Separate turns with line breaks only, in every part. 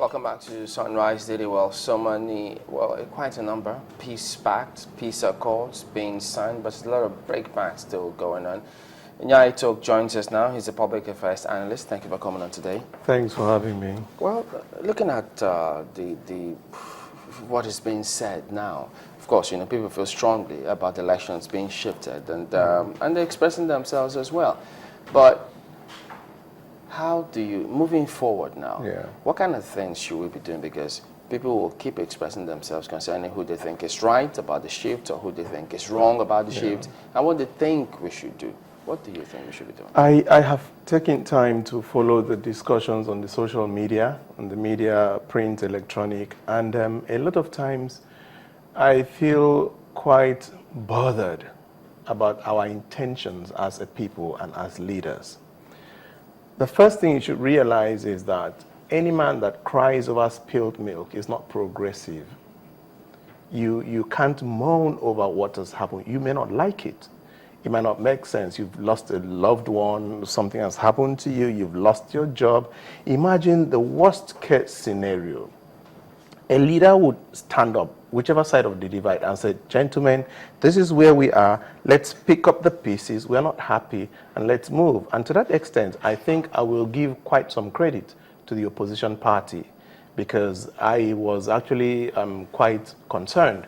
Welcome back to Sunrise Daily. Well, so many, quite a number, peace pacts, peace accords being signed, but a lot of breakbacks still going on. Eya Etok joins us now. He's a public affairs analyst. Thank you for coming on today.
Thanks for having me.
Well, looking at what is being said now, of course, people feel strongly about the elections being shifted, and they're expressing themselves as well. But how do you, moving forward now, what kind of things should we be doing? Because people will keep expressing themselves concerning who they think is right about the shift or who they think is wrong about the shift and what they think we should do. What do you think we should be doing?
I have taken time to follow the discussions on the social media, on the media, print, electronic, and a lot of times I feel quite bothered about our intentions as a people and as leaders. The first thing you should realize is that any man that cries over spilled milk is not progressive. You can't moan over what has happened. You may not like it. It might not make sense. You've lost a loved one, something has happened to you, you've lost your job. Imagine the worst case scenario. A leader would stand up, whichever side of the divide, and say, gentlemen, this is where we are. Let's pick up the pieces. We're not happy, and let's move. And to that extent, I think I will give quite some credit to the opposition party, because I was actually quite concerned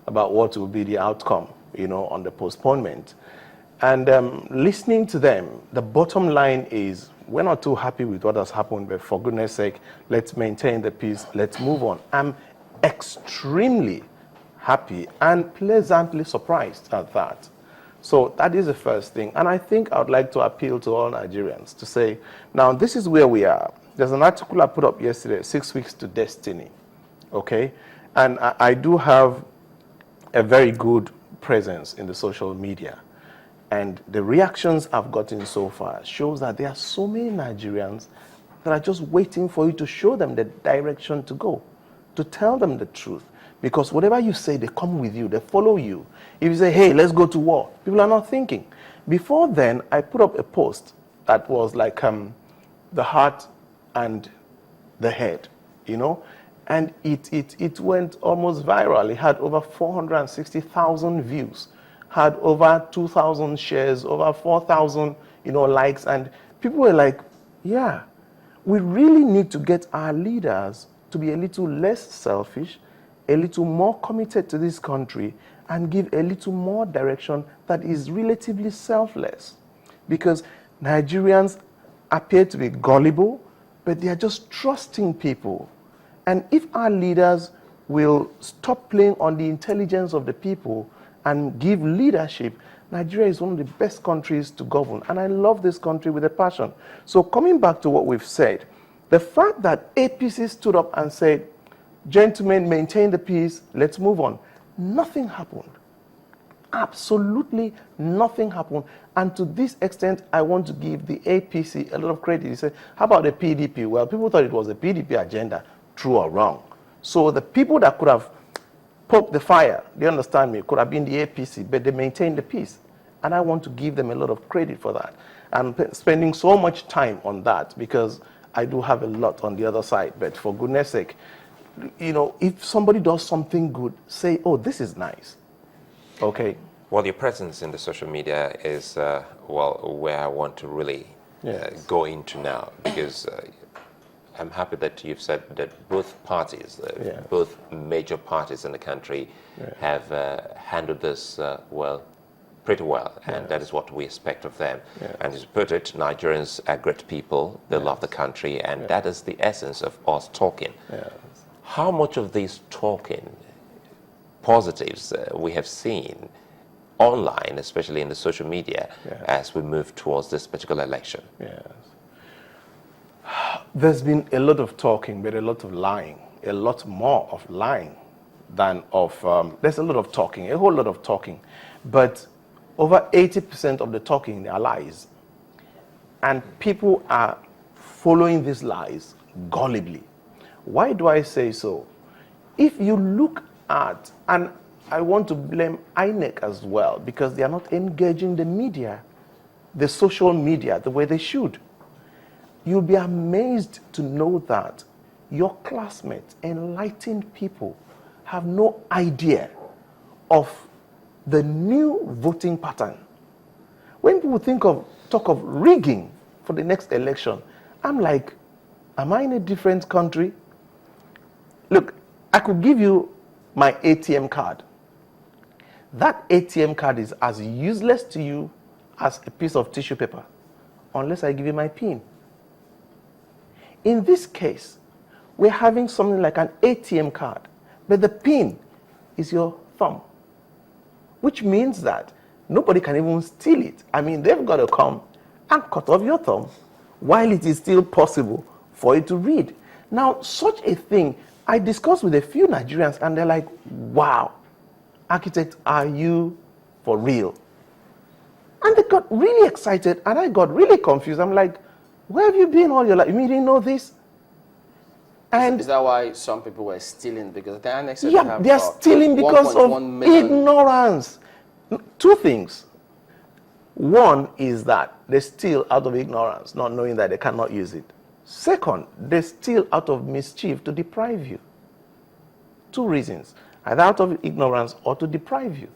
about what will be the outcome, on the postponement. And listening to them, the bottom line is, we're not too happy with what has happened, but for goodness sake, let's maintain the peace, let's move on. I'm extremely happy and pleasantly surprised at that. So that is the first thing. And I think I would like to appeal to all Nigerians to say, now this is where we are. There's an article I put up yesterday, 6 Weeks to Destiny, okay? And I do have a very good presence in the social media. And the reactions I've gotten so far shows that there are so many Nigerians that are just waiting for you to show them the direction to go, to tell them the truth. Because whatever you say, they come with you, they follow you. If you say, hey, let's go to war, people are not thinking. Before then, I put up a post that was like the heart and the head, and it went almost viral. It had over 460,000 views, had over 2,000 shares, over 4,000, likes, and people were like, yeah, we really need to get our leaders to be a little less selfish, a little more committed to this country, and give a little more direction that is relatively selfless. Because Nigerians appear to be gullible, but they are just trusting people. And if our leaders will stop playing on the intelligence of the people and give leadership, Nigeria is one of the best countries to govern. And I love this country with a passion. So coming back to what we've said, the fact that APC stood up and said, gentlemen, maintain the peace, let's move on. Nothing happened. Absolutely nothing happened. And to this extent, I want to give the APC a lot of credit. He said, how about the PDP? Well, people thought it was a PDP agenda, true or wrong. So the people that could have poked the fire, they understand me, could have been the APC, but they maintained the peace. And I want to give them a lot of credit for that. I'm spending so much time on that because I do have a lot on the other side. But for goodness sake, if somebody does something good, say, oh, this is nice. Okay.
Well, your presence in the social media is, where I want to really go into now, because I'm happy that you've said that both parties, both major parties in the country have handled this pretty well, and that is what we expect of them. And as you put it, Nigerians are great people, they love the country, and that is the essence of us talking. How much of these talking positives we have seen online, especially in the social media, as we move towards this particular election?
There's been a lot of talking, but a lot of lying, a lot more of lying than of, there's a lot of talking, a whole lot of talking, but over 80% of the talking are lies. And people are following these lies gullibly. Why do I say so? If you look at, and I want to blame INEC as well, because they are not engaging the media, the social media, the way they should. You'll be amazed to know that your classmates, enlightened people, have no idea of the new voting pattern. When people talk of rigging for the next election, I'm like, am I in a different country? Look, I could give you my ATM card. That ATM card is as useless to you as a piece of tissue paper, unless I give you my PIN. In this case, we're having something like an ATM card, but the PIN is your thumb, which means that nobody can even steal it. I mean, they've got to come and cut off your thumb while it is still possible for you to read. Now, such a thing, I discussed with a few Nigerians, and they're like, wow, architect, are you for real? And they got really excited, and I got really confused. I'm like, where have you been all your life? You didn't know this? And
is that why some people were stealing? Because the annex said
yeah, they're stealing because of ignorance. Two things. One is that they steal out of ignorance, not knowing that they cannot use it. Second, they steal out of mischief to deprive you. Two reasons. Either out of ignorance or to deprive you.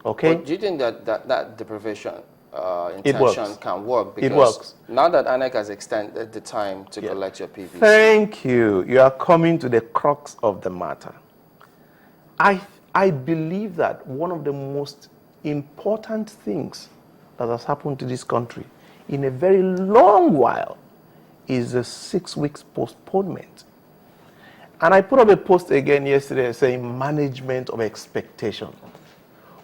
Okay?
But do you think that deprivation
It
intention
works.
can work? Because
It works.
now that ANEC has extended the time to collect your PVC.
Thank you. You are coming to the crux of the matter. I believe that one of the most important things that has happened to this country in a very long while is a 6 weeks postponement. And I put up a post again yesterday saying management of expectation.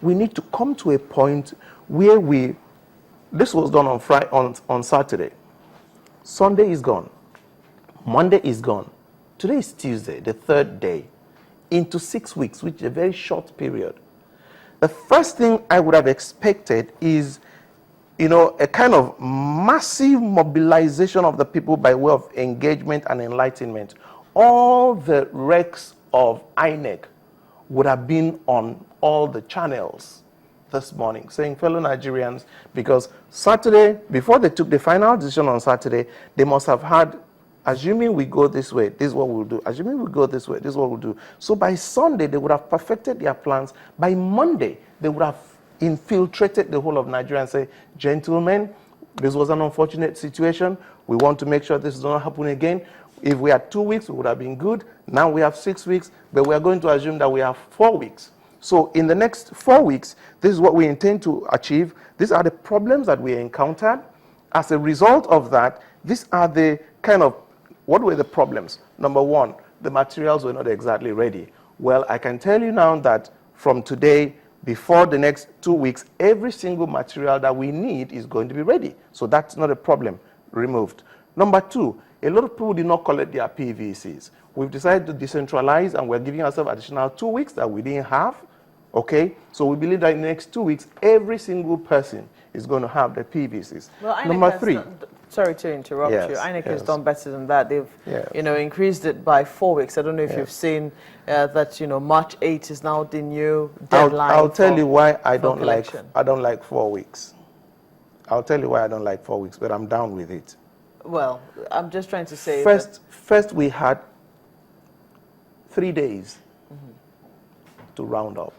We need to come to a point where this was done on Saturday. Sunday is gone. Monday is gone. Today is Tuesday, the third day, into 6 weeks, which is a very short period. The first thing I would have expected is, a kind of massive mobilization of the people by way of engagement and enlightenment. All the recs of INEC would have been on all the channels this morning, saying, fellow Nigerians, because Saturday, before they took the final decision on Saturday, they must have had, assuming we go this way, this is what we'll do. Assuming we go this way, this is what we'll do. So by Sunday, they would have perfected their plans. By Monday, they would have infiltrated the whole of Nigeria and say, gentlemen, this was an unfortunate situation. We want to make sure this does not happen again. If we had 2 weeks, it would have been good. Now we have 6 weeks, but we are going to assume that we have 4 weeks. So in the next 4 weeks, this is what we intend to achieve. These are the problems that we encountered. As a result of that, these are the what were the problems? Number one, the materials were not exactly ready. Well, I can tell you now that from today, before the next 2 weeks, every single material that we need is going to be ready. So that's not a problem removed. Number two, a lot of people did not collect their PVCs. We've decided to decentralize, and we're giving ourselves additional 2 weeks that we didn't have. Okay? So we believe that in the next 2 weeks, every single person is going to have their PVCs.
Well,
Number three.
Sorry to interrupt you. INEC has done better than that. They've, increased it by 4 weeks. I don't know if you've seen that, March 8 is now the new deadline.
I'll tell you why I don't like 4 weeks. I'll tell you why I don't like 4 weeks, but I'm down with it.
Well, I'm just trying to say
First we had 3 days to round up.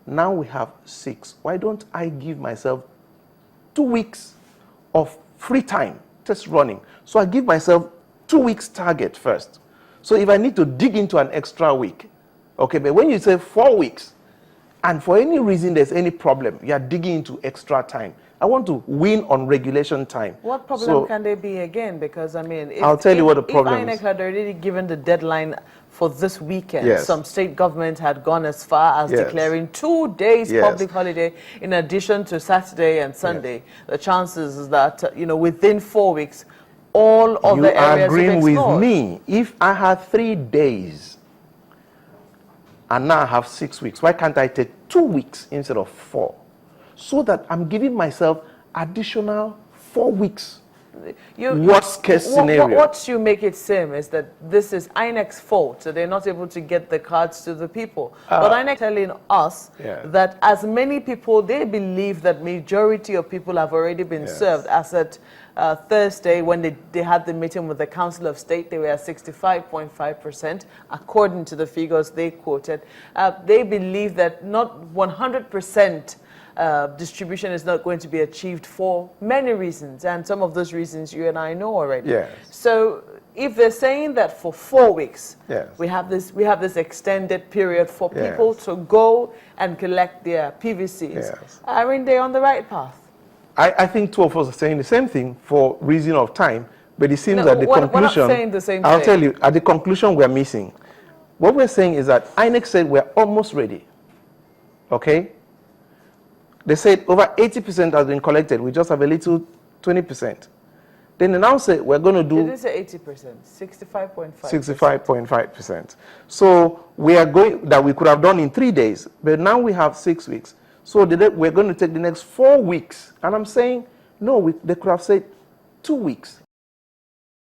Now we have 6. Why don't I give myself 2 weeks of free time, just running? So I give myself 2 weeks target first. So if I need to dig into an extra week, okay, but when you say 4 weeks, and for any reason there's any problem, you are digging into extra time. I want to win on regulation time.
What problem can there be again? Because, I mean,
I'll tell you what the problem
is. If INEC had already given the deadline for this weekend,
yes,
some state governments had gone as far as declaring 2 days public holiday in addition to Saturday and Sunday. Yes. The chances is that, within 4 weeks, all of the areas
are agreeing with me. If I had 3 days and now I have 6 weeks, why can't I take 2 weeks instead of 4? So that I'm giving myself additional 4 weeks worst case scenario.
What you make it seem is that this is INEC's fault, so they're not able to get the cards to the people. But INEC telling us that as many people, they believe that majority of people have already been served. As at Thursday, when they had the meeting with the Council of State, they were at 65.5%, according to the figures they quoted. They believe that not 100% distribution is not going to be achieved for many reasons, and some of those reasons you and I know already.
Yes.
So if they're saying that for 4 weeks, we have this extended period for people to go and collect their PVCs, I mean, they're on the right path.
I think two of us are saying the same thing for reason of time, but it seems that the conclusion,
we're not saying the same
I'll
thing.
tell you, at the conclusion we're missing. What we're saying is that INEC said we're almost ready, okay? They said over 80% has been collected. We just have a little 20%. Then they now say we're going to do...
It is 80%, 65.5%.
65.5%. So we are going, that we could have done in 3 days, but now we have 6 weeks. So we're going to take the next 4 weeks. And I'm saying, no, they could have said 2 weeks.